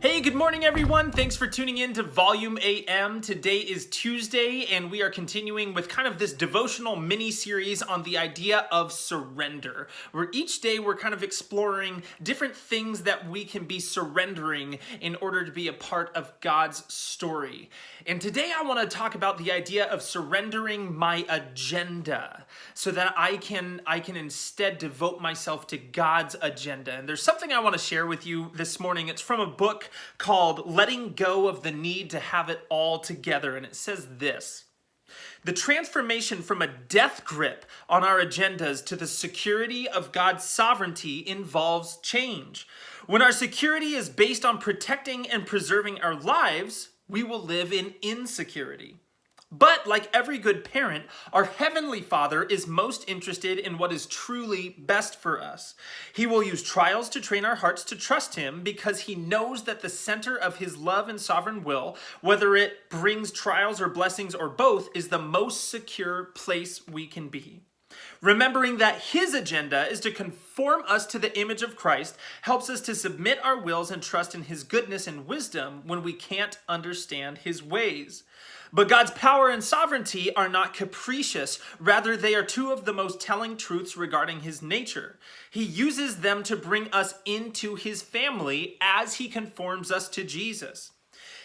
Hey, good morning, everyone. Thanks for tuning in to Volume AM. Today is Tuesday, and we are continuing with kind of this devotional mini-series on the idea of surrender, where each day we're kind of exploring different things that we can be surrendering in order to be a part of God's story. And today I want to talk about the idea of surrendering my agenda so that I can instead devote myself to God's agenda. And there's something I want to share with you this morning. It's from a book called Letting Go of the Need to Have It All Together. And it says this: the transformation from a death grip on our agendas to the security of God's sovereignty involves change. When our security is based on protecting and preserving our lives, we will live in insecurity. But like every good parent, our Heavenly Father is most interested in what is truly best for us. He will use trials to train our hearts to trust Him because He knows that the center of His love and sovereign will, whether it brings trials or blessings or both, is the most secure place we can be. Remembering that His agenda is to conform us to the image of Christ helps us to submit our wills and trust in His goodness and wisdom when we can't understand His ways. But God's power and sovereignty are not capricious. Rather, they are two of the most telling truths regarding His nature. He uses them to bring us into His family as He conforms us to Jesus.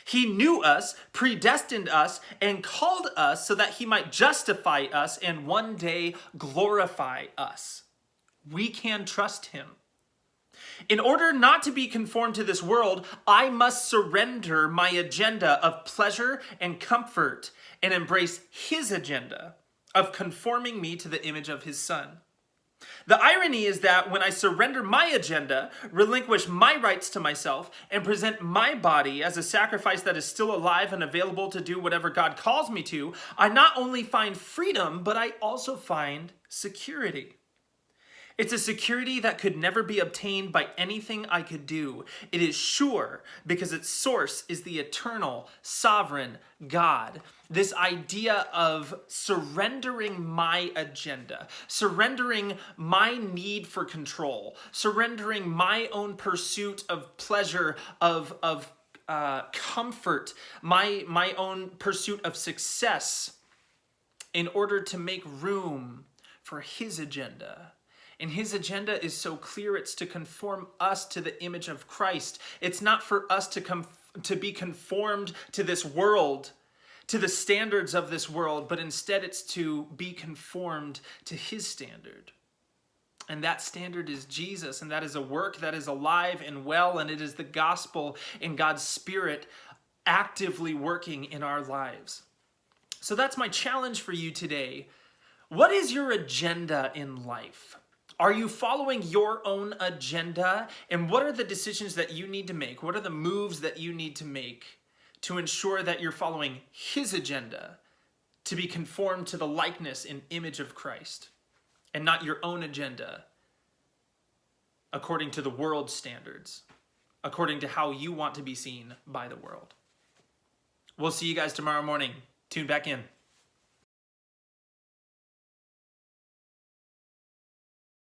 He knew us, predestined us, and called us so that He might justify us and one day glorify us. We can trust Him. In order not to be conformed to this world, I must surrender my agenda of pleasure and comfort and embrace His agenda of conforming me to the image of His Son. The irony is that when I surrender my agenda, relinquish my rights to myself, and present my body as a sacrifice that is still alive and available to do whatever God calls me to, I not only find freedom, but I also find security. It's a security that could never be obtained by anything I could do. It is sure because its source is the eternal, sovereign God. This idea of surrendering my agenda, surrendering my need for control, surrendering my own pursuit of pleasure, of comfort, my own pursuit of success in order to make room for His agenda. And His agenda is so clear, it's to conform us to the image of Christ. It's not for us to be conformed to this world, to the standards of this world, but instead it's to be conformed to His standard. And that standard is Jesus, and that is a work that is alive and well, and it is the gospel and God's Spirit actively working in our lives. So that's my challenge for you today. What is your agenda in life? Are you following your own agenda? And what are the decisions that you need to make? What are the moves that you need to make to ensure that you're following His agenda to be conformed to the likeness and image of Christ and not your own agenda according to the world's standards, according to how you want to be seen by the world? We'll see you guys tomorrow morning. Tune back in.